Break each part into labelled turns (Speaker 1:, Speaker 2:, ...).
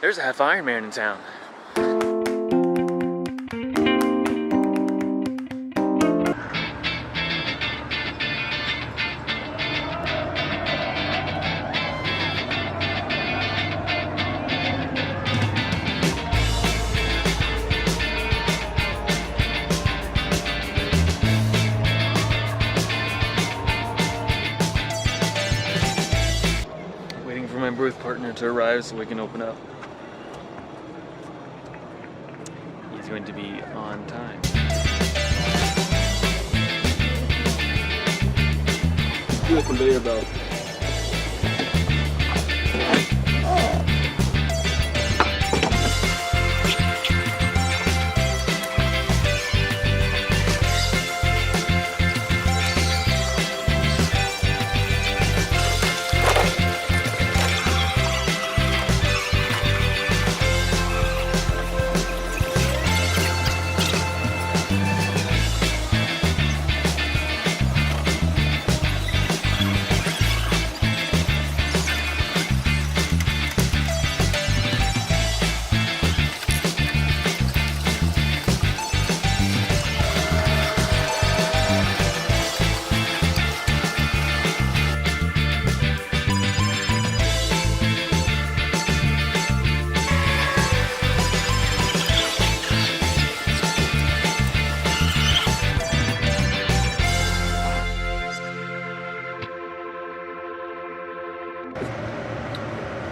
Speaker 1: There's a half Iron Man in town. Waiting for my birth partner to arrive so we can open up. He's going to be on time.
Speaker 2: Do a conveyor belt.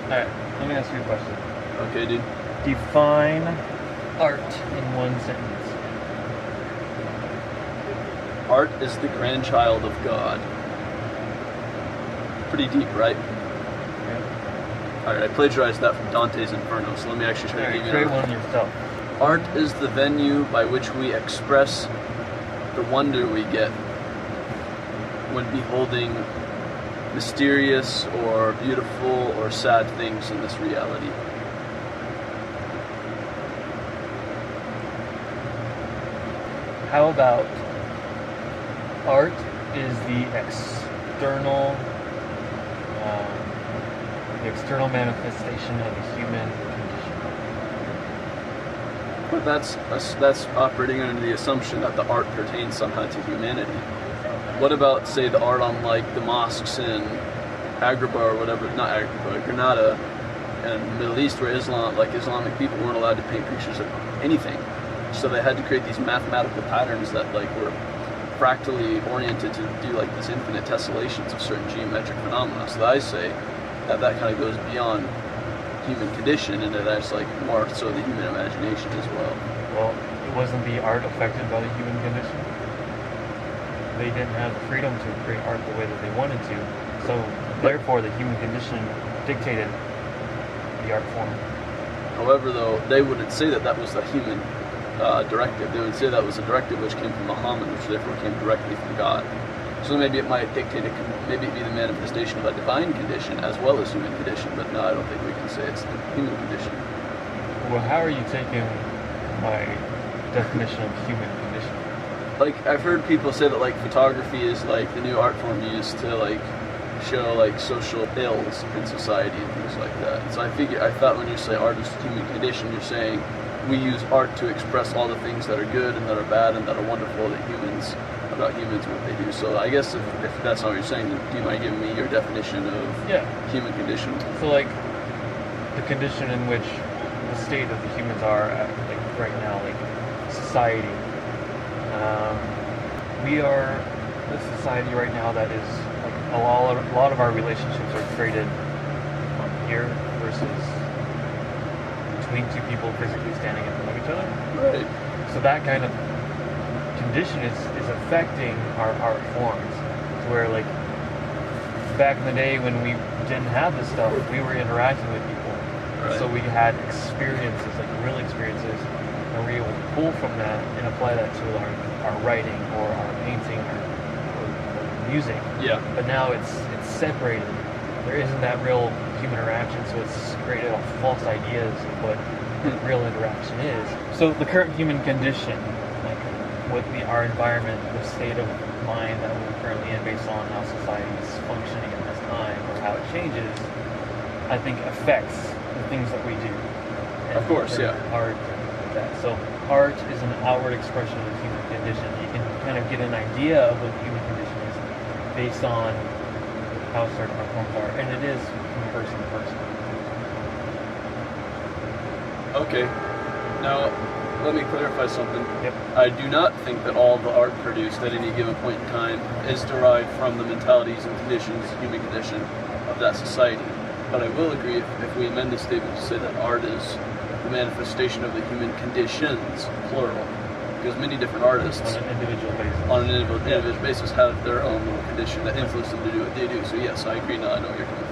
Speaker 1: Alright, let me ask you a question.
Speaker 2: Okay, dude.
Speaker 1: Define art in one sentence.
Speaker 2: Art is the grandchild of God. Pretty deep, right?
Speaker 1: Yeah.
Speaker 2: Alright, I plagiarized that from Dante's Inferno, so let me actually try to give you
Speaker 1: create
Speaker 2: another.
Speaker 1: one yourself.
Speaker 2: Art is the venue by which we express the wonder we get when beholding mysterious or beautiful or sad things in this reality.
Speaker 1: How about art is the external manifestation of the human condition?
Speaker 2: But that's operating under the assumption that the art pertains somehow to humanity. What about, say, the art on like the mosques in Agrabah or whatever, not Agrabah, Granada, and the Middle East, where Islamic people weren't allowed to paint pictures of anything. So they had to create these mathematical patterns that like were fractally oriented to do like these infinite tessellations of certain geometric phenomena. So I say that kind of goes beyond human condition, and that's like more so the human imagination as well.
Speaker 1: Well, wasn't the art affected by the human condition? They didn't have the freedom to create art the way that they wanted to, so therefore the human condition dictated the art form.
Speaker 2: However, though, they wouldn't say that was the human directive. They would say that was a directive which came from Muhammad, which therefore came directly from God. So maybe it might dictate, maybe it be the manifestation of a divine condition as well as human condition, but no, I don't think we can say it's the human condition.
Speaker 1: Well, how are you taking my definition of human condition?
Speaker 2: Like, I've heard people say that like photography is like the new art form used to like show like social ills in society and things like that. So I thought when you say art is the human condition, you're saying we use art to express all the things that are good and that are bad and that are wonderful about humans and what they do. So I guess if that's not what you're saying, then do you mind giving me your definition of human condition?
Speaker 1: So like the condition in which the state of the humans are at, like right now, like society. We are a society right now that is like a lot of our relationships are created on here versus between two people physically standing in front of each other.
Speaker 2: Right.
Speaker 1: So that kind of condition is affecting our art forms. To where like back in the day when we didn't have this stuff, we were interacting with people.
Speaker 2: Right.
Speaker 1: So we had experiences, like real experiences, and we were able to pull from that and apply that to our writing or our painting or music.
Speaker 2: Yeah.
Speaker 1: But now it's separated. There isn't that real human interaction, so it's created false ideas of what real interaction is. So the current human condition, like our environment, the state of mind that we're currently in based on how society is functioning at this time or how it changes, I think affects the things that we do.
Speaker 2: Of course, yeah.
Speaker 1: Art and that. So art is an outward expression of the human condition. You can kind of get an idea of what the human condition is based on how certain art forms are, and it is from person to person.
Speaker 2: Okay. Now, let me clarify something.
Speaker 1: Yep.
Speaker 2: I do not think that all the art produced at any given point in time is derived from the mentalities and conditions, human condition of that society. But I will agree if we amend the statement to say that art is the manifestation of the human conditions, plural, because many different artists
Speaker 1: On an individual basis.
Speaker 2: on an individual basis have their own little condition that influences them to do what they do. So yes, I agree. Now I know where you're coming